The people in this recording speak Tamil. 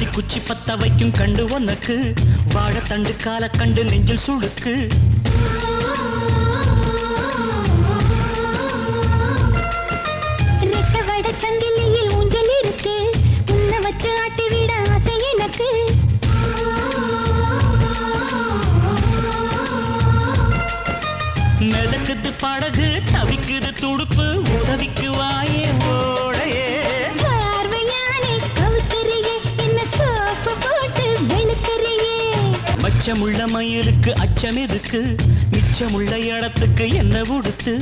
குச்சி பத்த வைக்கும் கண்டு உனக்கு வாழத்தண்டு கால கண்டு நெஞ்சில் சுடுக்கு ரெட்ட வட சங்கிலியில் ஊஞ்சல் இருக்கு உன்ன வச்சு ஆட்டி விட ஆசை எனக்கு மிதக்குது படகு தவிக்குது துடுப்பு உதவிக்கு வாயே ஓடையே மச்சமுள்ள மயிலுக்கு அச்சம் எதுக்கு மிச்சமுள்ள இடத்துக்கு என்ன உடுத்து